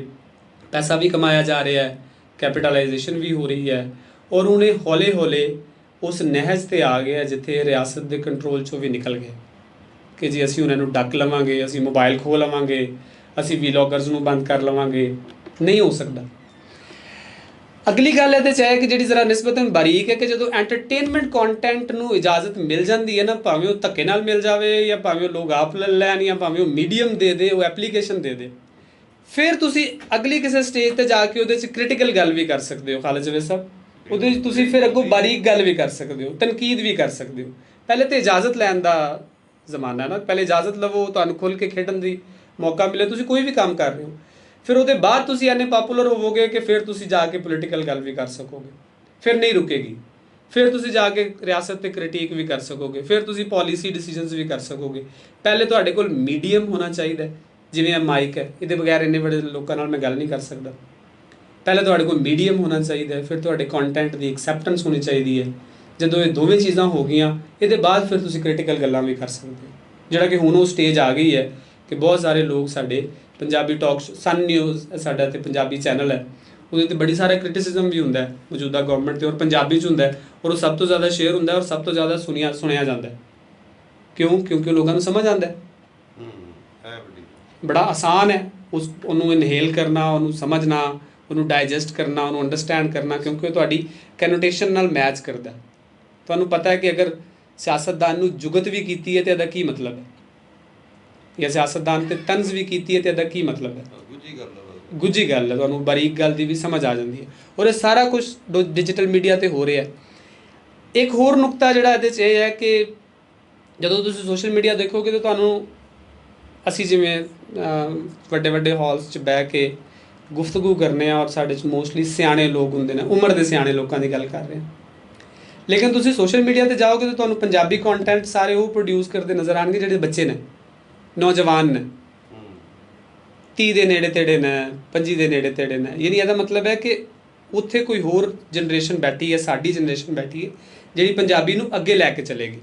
ਪੈਸਾ ਵੀ ਕਮਾਇਆ ਜਾ ਰਿਹਾ ਹੈ, ਕੈਪੀਟਲਾਈਜੇਸ਼ਨ ਵੀ ਹੋ ਰਹੀ ਹੈ ਔਰ ਹੁਣ ਇਹ ਹੌਲੇ ਹੌਲੇ ਉਸ ਨਹਿਜ 'ਤੇ ਆ ਗਿਆ ਜਿੱਥੇ ਰਿਆਸਤ ਦੇ ਕੰਟਰੋਲ 'ਚੋਂ ਵੀ ਨਿਕਲ ਗਏ ਕਿ ਜੀ ਅਸੀਂ ਉਹਨਾਂ ਨੂੰ ਡੱਕ ਲਵਾਂਗੇ, ਅਸੀਂ ਮੋਬਾਈਲ ਖੋਹ ਲਵਾਂਗੇ, ਅਸੀਂ ਵੀਲੌਗਰਸ ਨੂੰ ਬੰਦ ਕਰ ਲਵਾਂਗੇ। ਨਹੀਂ ਹੋ ਸਕਦਾ। ਅਗਲੀ ਗੱਲ ਇਹਦੇ 'ਚ ਹੈ ਕਿ ਜਿਹੜੀ ਜ਼ਰਾ ਨਿਸਬਤਨ ਬਾਰੀਕ ਹੈ ਕਿ ਜਦੋਂ ਐਂਟਰਟੇਨਮੈਂਟ ਕੰਟੈਂਟ ਨੂੰ ਇਜਾਜ਼ਤ ਮਿਲ ਜਾਂਦੀ ਹੈ ਨਾ, ਭਾਵੇਂ ਉਹ ਧੱਕੇ ਨਾਲ ਮਿਲ ਜਾਵੇ ਜਾਂ ਭਾਵੇਂ ਉਹ ਲੋਕ ਆਪ ਲੈ ਲੈਣ ਜਾਂ ਭਾਵੇਂ ਉਹ ਮੀਡੀਅਮ ਦੇ ਦੇ, ਉਹ ਐਪਲੀਕੇਸ਼ਨ ਦੇ ਦੇ, ਫਿਰ ਤੁਸੀਂ ਅਗਲੀ ਕਿਸੇ ਸਟੇਜ 'ਤੇ ਜਾ ਕੇ ਉਹਦੇ 'ਚ ਕ੍ਰਿਟੀਕਲ ਗੱਲ ਵੀ ਕਰ ਸਕਦੇ ਹੋ। ਖਾਲਿਦ ਜਵੇਦ ਸਾਹਿਬ, ਉਹਦੇ 'ਚ ਤੁਸੀਂ ਫਿਰ ਅੱਗੋਂ ਬਾਰੀਕ ਗੱਲ ਵੀ ਕਰ ਸਕਦੇ ਹੋ, ਤਨਕੀਦ ਵੀ ਕਰ ਸਕਦੇ ਹੋ। ਪਹਿਲੇ ਤਾਂ ਇਜਾਜ਼ਤ ਲੈਣ ਦਾ ਜ਼ਮਾਨਾ ਨਾ, ਪਹਿਲੇ ਇਜਾਜ਼ਤ ਲਵੋ, ਤੁਹਾਨੂੰ ਖੁੱਲ੍ਹ ਕੇ ਖੇਡਣ ਦੀ ਮੌਕਾ ਮਿਲੇ, ਤੁਸੀਂ ਕੋਈ ਵੀ ਕੰਮ ਕਰ ਰਹੇ ਹੋ। ਫਿਰ ਉਹਦੇ ਬਾਅਦ ਤੁਸੀਂ ਇੰਨੇ ਪਾਪੂਲਰ ਹੋਵੋਗੇ ਕਿ ਫਿਰ ਤੁਸੀਂ ਜਾ ਕੇ ਪੋਲੀਟੀਕਲ ਗੱਲ ਵੀ ਕਰ ਸਕੋਗੇ, ਫਿਰ ਨਹੀਂ ਰੁਕੇਗੀ। ਫਿਰ ਤੁਸੀਂ ਜਾ ਕੇ ਰਿਆਸਤ 'ਤੇ ਕ੍ਰਿਟੀਕ ਵੀ ਕਰ ਸਕੋਗੇ, ਫਿਰ ਤੁਸੀਂ ਪੋਲਿਸੀ ਡਿਸੀਜਨਸ ਵੀ ਕਰ ਸਕੋਗੇ। ਪਹਿਲੇ ਤੁਹਾਡੇ ਕੋਲ ਮੀਡੀਅਮ ਹੋਣਾ ਚਾਹੀਦਾ, ਜਿਵੇਂ ਇਹ ਮਾਈਕ ਹੈ, ਇਹਦੇ ਬਗੈਰ ਇੰਨੇ ਬੜੇ ਲੋਕਾਂ ਨਾਲ ਮੈਂ ਗੱਲ ਨਹੀਂ ਕਰ ਸਕਦਾ। ਪਹਿਲੇ ਤੁਹਾਡੇ ਕੋਲ ਮੀਡੀਅਮ ਹੋਣਾ ਚਾਹੀਦਾ, ਫਿਰ ਤੁਹਾਡੇ ਕੰਟੈਂਟ ਦੀ ਐਕਸੈਪਟੈਂਸ ਹੋਣੀ ਚਾਹੀਦੀ ਹੈ। ਜਦੋਂ ਇਹ ਦੋਵੇਂ ਚੀਜ਼ਾਂ ਹੋ ਗਈਆਂ, ਇਹਦੇ ਬਾਅਦ ਫਿਰ ਤੁਸੀਂ ਕ੍ਰਿਟੀਕਲ ਗੱਲਾਂ ਵੀ ਕਰ ਸਕਦੇ ਹੋ, ਜਿਹੜਾ ਕਿ ਹੁਣ ਉਹ ਸਟੇਜ ਆ ਗਈ ਹੈ ਕਿ ਬਹੁਤ ਸਾਰੇ ਲੋਕ ਸਾਡੇ ਪੰਜਾਬੀ ਟਾਕ ਸਨ ਨਿਊਜ਼ ਸਾਡਾ ਤੇ ਪੰਜਾਬੀ ਚੈਨਲ ਹੈ, ਉਹਦੇ 'ਤੇ ਬੜੀ ਸਾਰਾ ਕ੍ਰਿਟਿਸਿਜ਼ਮ ਵੀ ਹੁੰਦਾ ਹੈ ਮੌਜੂਦਾ ਗਵਰਨਮੈਂਟ 'ਤੇ, ਔਰ ਪੰਜਾਬੀ 'ਚ ਹੁੰਦਾ ਹੈ, ਔਰ ਉਹ ਸਭ ਤੋਂ ਜ਼ਿਆਦਾ ਸ਼ੇਅਰ ਹੁੰਦਾ ਔਰ ਸਭ ਤੋਂ ਜ਼ਿਆਦਾ ਸੁਣਿਆ ਜਾਂਦਾ ਹੈ। ਕਿਉਂ? ਕਿਉਂਕਿ ਲੋਕਾਂ ਨੂੰ ਸਮਝ ਆਉਂਦਾ ਹੈ। ਬੜਾ ਆਸਾਨ ਹੈ ਉਹਨੂੰ ਇਨਹੇਲ ਕਰਨਾ, ਉਹਨੂੰ ਸਮਝਣਾ, ਉਹਨੂੰ ਡਾਈਜੈਸਟ ਕਰਨਾ, ਉਹਨੂੰ ਅੰਡਰਸਟੈਂਡ ਕਰਨਾ, ਕਿਉਂਕਿ ਉਹ ਤੁਹਾਡੀ ਕੈਨੋਟੇਸ਼ਨ ਨਾਲ ਮੈਚ ਕਰਦਾ। ਤੁਹਾਨੂੰ ਪਤਾ ਹੈ ਕਿ ਅਗਰ ਸਿਆਸਤਦਾਨ ਨੂੰ ਜੁਗਤ ਵੀ ਕੀਤੀ ਹੈ ਤਾਂ ਇਹਦਾ ਕੀ ਮਤਲਬ ਹੈ, ਜਾਂ ਸਿਆਸਤਦਾਨ 'ਤੇ ਤੰਜ਼ ਵੀ ਕੀਤੀ ਹੈ ਤਾਂ ਇਹਦਾ ਕੀ ਮਤਲਬ ਹੈ। ਗੁੱਝੀ ਗੱਲ ਹੈ, ਤੁਹਾਨੂੰ ਬਾਰੀਕ ਗੱਲ ਦੀ ਵੀ ਸਮਝ ਆ ਜਾਂਦੀ ਹੈ। ਔਰ ਇਹ ਸਾਰਾ ਕੁਝ ਡਿਜੀਟਲ ਮੀਡੀਆ 'ਤੇ ਹੋ ਰਿਹਾ ਹੈ। ਇੱਕ ਹੋਰ ਨੁਕਤਾ ਜਿਹੜਾ ਇਹਦੇ 'ਚ ਇਹ ਹੈ ਕਿ ਜਦੋਂ ਤੁਸੀਂ ਸੋਸ਼ਲ ਮੀਡੀਆ ਦੇਖੋਗੇ ਤਾਂ ਤੁਹਾਨੂੰ ਅਸੀਂ ਜਿਵੇਂ ਵੱਡੇ ਵੱਡੇ ਹਾਲਸ 'ਚ ਬਹਿ ਕੇ ਗੁਫ਼ਤਗੂ ਕਰਨੇ ਆ ਔਰ ਸਾਡੇ 'ਚ ਮੋਸਟਲੀ ਸਿਆਣੇ ਲੋਕ ਹੁੰਦੇ ਨੇ, ਉਮਰ ਦੇ ਸਿਆਣੇ ਲੋਕਾਂ ਦੀ ਗੱਲ ਕਰ ਰਹੇ ਹਾਂ। ਲੇਕਿਨ ਤੁਸੀਂ ਸੋਸ਼ਲ ਮੀਡੀਆ 'ਤੇ ਜਾਓਗੇ ਤਾਂ ਤੁਹਾਨੂੰ ਪੰਜਾਬੀ ਕੰਟੈਂਟ ਸਾਰੇ ਉਹ ਪ੍ਰੋਡਿਊਸ ਕਰਦੇ ਨਜ਼ਰ ਆਉਣਗੇ ਜਿਹੜੇ ਬੱਚੇ ਨੇ, ਨੌਜਵਾਨ ਨੇ, 30 ਦੇ ਨੇੜੇ ਤੇੜੇ ਨੇ, 25 ਦੇ ਨੇੜੇ ਤੇੜੇ ਨੇ। ਯਾਨੀ ਇਹਦਾ ਮਤਲਬ ਹੈ ਕਿ ਉੱਥੇ ਕੋਈ ਹੋਰ ਜਨਰੇਸ਼ਨ ਬੈਠੀ ਹੈ, ਸਾਡੀ ਜਨਰੇਸ਼ਨ ਬੈਠੀ ਹੈ, ਜਿਹੜੀ ਪੰਜਾਬੀ ਨੂੰ ਅੱਗੇ ਲੈ ਕੇ ਚਲੇਗੀ।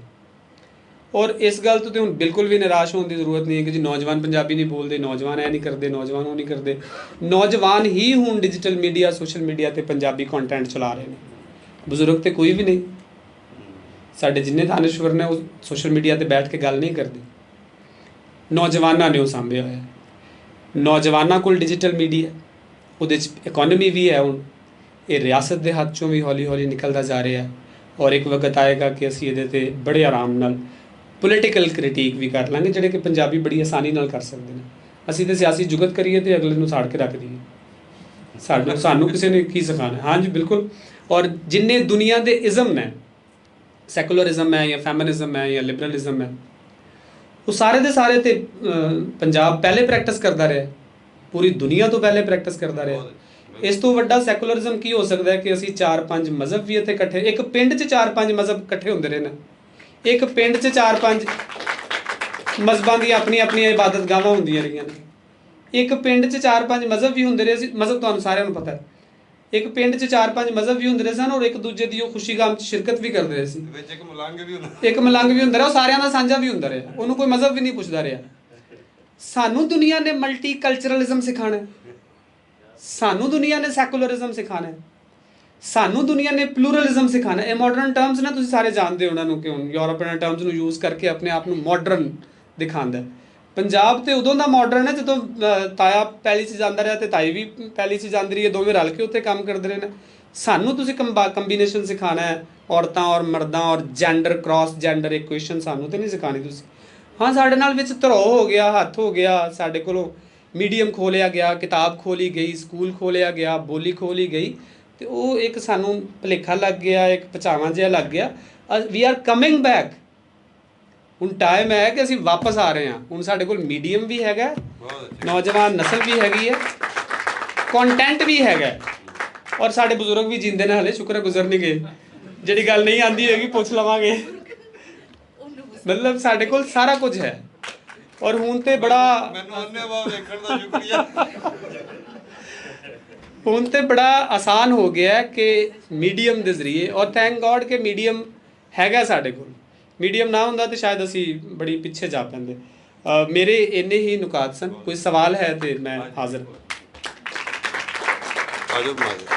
ਔਰ ਇਸ ਗੱਲ ਤੋਂ ਹੁਣ ਬਿਲਕੁਲ ਵੀ ਨਿਰਾਸ਼ ਹੋਣ ਦੀ ਜ਼ਰੂਰਤ ਨਹੀਂ ਹੈ ਕਿ ਜੀ ਨੌਜਵਾਨ ਪੰਜਾਬੀ ਨਹੀਂ ਬੋਲਦੇ, ਨੌਜਵਾਨ ਇਹ ਨਹੀਂ ਕਰਦੇ, ਨੌਜਵਾਨ ਉਹ ਨਹੀਂ ਕਰਦੇ। ਨੌਜਵਾਨ ਹੀ ਹੁਣ ਡਿਜੀਟਲ ਮੀਡੀਆ, ਸੋਸ਼ਲ ਮੀਡੀਆ 'ਤੇ ਪੰਜਾਬੀ ਕੰਟੈਂਟ ਚਲਾ ਰਹੇ ਨੇ, ਬਜ਼ੁਰਗ ਤੇ ਕੋਈ ਵੀ ਨਹੀਂ। ਸਾਡੇ ਜਿੰਨੇ ਦਾਨਿਸ਼ਵਰ ਨੇ ਉਹ ਸੋਸ਼ਲ ਮੀਡੀਆ 'ਤੇ ਬੈਠ ਕੇ ਗੱਲ ਨਹੀਂ ਕਰਦੇ, ਨੌਜਵਾਨਾਂ ਨੇ ਉਹ ਸਾਂਭਿਆ ਹੋਇਆ। ਨੌਜਵਾਨਾਂ ਕੋਲ ਡਿਜੀਟਲ ਮੀਡੀਆ, ਉਹਦੇ 'ਚ ਇਕੋਨਮੀ ਵੀ ਹੈ। ਹੁਣ ਇਹ ਰਿਆਸਤ ਦੇ ਹੱਥ 'ਚੋਂ ਵੀ ਹੌਲੀ ਹੌਲੀ ਨਿਕਲਦਾ ਜਾ ਰਿਹਾ ਔਰ ਇੱਕ ਵਕਤ ਆਏਗਾ ਕਿ ਅਸੀਂ ਇਹਦੇ 'ਤੇ ਬੜੇ ਆਰਾਮ ਨਾਲ ਪੋਲੀਟੀਕਲ ਕ੍ਰਿਟੀਕ ਵੀ ਕਰ ਲਾਂਗੇ, ਜਿਹੜੇ ਕਿ ਪੰਜਾਬੀ ਬੜੀ ਆਸਾਨੀ ਨਾਲ ਕਰ ਸਕਦੇ ਨੇ। ਅਸੀਂ ਤਾਂ ਸਿਆਸੀ ਜੁਗਤ ਕਰੀਏ ਅਤੇ ਅਗਲੇ ਨੂੰ ਸਾੜ ਕੇ ਰੱਖ ਦਈਏ। ਸਾਨੂੰ ਕਿਸੇ ਨੇ ਕੀ ਸਿਖਾਉਣਾ? ਹਾਂਜੀ ਬਿਲਕੁਲ। ਔਰ ਜਿੰਨੇ ਦੁਨੀਆ ਦੇ ਇਜ਼ਮ ਨੇ, ਸੈਕੂਲਰਿਜ਼ਮ ਹੈ ਜਾਂ ਫੈਮਿਨਿਜ਼ਮ ਹੈ ਜਾਂ ਲਿਬਰਲਿਜ਼ਮ ਹੈ, ਉਹ ਸਾਰੇ ਦੇ ਸਾਰੇ ਤੇ ਪੰਜਾਬ ਪਹਿਲੇ ਪ੍ਰੈਕਟਿਸ ਕਰਦਾ ਰਿਹਾ, ਪੂਰੀ ਦੁਨੀਆ ਤੋਂ ਪਹਿਲੇ ਪ੍ਰੈਕਟਿਸ ਕਰਦਾ ਰਿਹਾ। ਇਸ ਤੋਂ ਵੱਡਾ ਸੈਕੂਲਰਿਜ਼ਮ ਕੀ ਹੋ ਸਕਦਾ ਹੈ ਕਿ ਅਸੀਂ 4-5 ਮਜ਼ਹਬ ਵੀ ਇੱਥੇ ਇਕੱਠੇ, ਇੱਕ ਪਿੰਡ 'ਚ 4-5 ਮਜ਼ਹਬ ਇਕੱਠੇ ਹੁੰਦੇ ਰਹੇ ਨੇ, ਇੱਕ ਪਿੰਡ 'ਚ 4-5 ਮਜ਼ਹਬਾਂ ਦੀਆਂ ਆਪਣੀਆਂ ਇਬਾਦਤ ਗਾਹਾਂ ਹੁੰਦੀਆਂ ਰਹੀਆਂ ਨੇ। ਇੱਕ ਪਿੰਡ 'ਚ 4-5 ਮਜ਼ਹਬ ਵੀ ਹੁੰਦੇ ਰਹੇ ਸੀ, ਮਜ਼ਹਬ ਤੁਹਾਨੂੰ ਸਾਰਿਆਂ ਨੂੰ ਪਤਾ ਹੈ। ਇੱਕ ਪਿੰਡ 'ਚ 4-5 ਮਜ਼ਹਬ ਵੀ ਹੁੰਦੇ ਰਹੇ ਸਨ ਔਰ ਇੱਕ ਦੂਜੇ ਦੀ ਉਹ ਖੁਸ਼ੀ ਗਮ 'ਚ ਸ਼ਿਰਕਤ ਵੀ ਕਰਦੇ ਰਹੇ ਸੀ। ਵਿੱਚ ਇੱਕ ਮਲੰਗ ਵੀ ਹੁੰਦਾ, ਇੱਕ ਮਲੰਗ ਵੀ ਹੁੰਦਾ ਰਿਹਾ, ਉਹ ਸਾਰਿਆਂ ਦਾ ਸਾਂਝਾ ਵੀ ਹੁੰਦਾ ਰਿਹਾ, ਉਹਨੂੰ ਕੋਈ ਮਜ਼ਹਬ ਵੀ ਨਹੀਂ ਪੁੱਛਦਾ ਰਿਹਾ। ਸਾਨੂੰ ਦੁਨੀਆ ਨੇ ਮਲਟੀ ਕਲਚਰਲਿਜ਼ਮ ਸਿਖਾਉਣਾ, ਸਾਨੂੰ ਦੁਨੀਆ ਨੇ ਸੈਕੂਲਰਿਜ਼ਮ ਸਿਖਾਉਣਾ, ਸਾਨੂੰ ਦੁਨੀਆ ਨੇ ਪਲੂਰਲਿਜ਼ਮ ਸਿਖਾਉਣਾ। ਇਹ ਮਾਡਰਨ ਟਰਮਸ ਨਾ ਤੁਸੀਂ ਸਾਰੇ ਜਾਣਦੇ ਹੋ ਉਹਨਾਂ ਨੂੰ, ਕਿ ਹੁਣ ਯੂਰੋਪੀਅਨ ਟਰਮਸ ਨੂੰ ਯੂਜ਼ ਕਰਕੇ ਆਪਣੇ ਆਪ ਨੂੰ ਮਾਡਰਨ ਦਿਖਾਉਂਦਾ। ਪੰਜਾਬ ਤੇ ਉਦੋਂ ਦਾ ਮਾਡਰਨ ਹੈ ਜਦੋਂ ਤਾਇਆ ਪਹਿਲੀ 'ਚ ਜਾਂਦਾ ਰਿਹਾ ਤੇ ਤਾਈ ਵੀ ਪਹਿਲੀ 'ਚ ਜਾਂਦੀ ਰਹੀ ਹੈ, ਦੋਵੇਂ ਰਲ ਕੇ ਉੱਥੇ ਕੰਮ ਕਰਦੇ ਰਹੇ ਨੇ। ਸਾਨੂੰ ਤੁਸੀਂ ਕੰਬੀਨੇਸ਼ਨ ਸਿਖਾਉਣਾ ਹੈ, ਔਰਤਾਂ ਔਰ ਮਰਦਾਂ ਔਰ ਜੈਂਡਰ, ਕ੍ਰਾਸ ਜੈਂਡਰ ਇਕੁਏਸ਼ਨ ਸਾਨੂੰ ਤਾਂ ਨਹੀਂ ਸਿਖਾਉਣੀ ਤੁਸੀਂ। ਹਾਂ, ਸਾਡੇ ਨਾਲ ਵਿੱਚ ਧਰੋ ਹੋ ਗਿਆ, ਹੱਥ ਹੋ ਗਿਆ, ਸਾਡੇ ਕੋਲੋਂ ਮੀਡੀਅਮ ਖੋਲ੍ਹਿਆ ਗਿਆ, ਕਿਤਾਬ ਖੋਲ੍ਹੀ ਗਈ, ਸਕੂਲ ਖੋਲ੍ਹਿਆ ਗਿਆ, ਬੋਲੀ ਖੋਲ੍ਹੀ ਗਈ, ਅਤੇ ਉਹ ਇੱਕ ਸਾਨੂੰ ਭੁਲੇਖਾ ਲੱਗ ਗਿਆ, ਇੱਕ ਪਛਾਵਾਂ ਜਿਹਾ ਲੱਗ ਗਿਆ। We are coming back. ਹੁਣ ਟਾਈਮ ਹੈ ਕਿ ਅਸੀਂ ਵਾਪਸ ਆ ਰਹੇ ਹਾਂ। ਹੁਣ ਸਾਡੇ ਕੋਲ ਮੀਡੀਅਮ ਵੀ ਹੈਗਾ, ਨੌਜਵਾਨ ਨਸਲ ਵੀ ਹੈਗੀ ਹੈ, ਕੰਟੈਂਟ ਵੀ ਹੈਗਾ, ਔਰ ਸਾਡੇ ਬਜ਼ੁਰਗ ਵੀ ਜਿੰਦੇ ਨੇ, ਹਲੇ ਸ਼ੁਕਰ ਹੈ ਗੁਜ਼ਰ ਨਹੀਂ ਗਏ। ਜਿਹੜੀ ਗੱਲ ਨਹੀਂ ਆਉਂਦੀ ਹੋਏਗੀ ਪੁੱਛ ਲਵਾਂਗੇ। ਮਤਲਬ ਸਾਡੇ ਕੋਲ ਸਾਰਾ ਕੁਝ ਹੈ। ਔਰ ਹੁਣ ਤੇ ਬੜਾ ਮੈਨੂੰ ਧੰਨਵਾਦ ਵੇਖਣ ਦਾ ਸ਼ੁਕਰੀਆ। ਹੁਣ ਤੇ ਬੜਾ ਆਸਾਨ ਹੋ ਗਿਆ ਕਿ ਮੀਡੀਅਮ ਦੇ ਜ਼ਰੀਏ, ਔਰ ਥੈਂਕ ਗੋਡ ਕਿ ਮੀਡੀਅਮ ਹੈਗਾ ਸਾਡੇ ਕੋਲ। ਮੀਡੀਅਮ ਨਾ ਹੁੰਦਾ ਤਾਂ ਸ਼ਾਇਦ ਅਸੀਂ ਬੜੀ ਪਿੱਛੇ ਜਾ ਪੈਂਦੇ। ਮੇਰੇ ਇੰਨੇ ਹੀ ਨੁਕਾਤ ਸਨ। ਕੋਈ ਸਵਾਲ ਹੈ ਤੇ ਮੈਂ ਹਾਜ਼ਰ। ਆਜੋ ਬਣਾ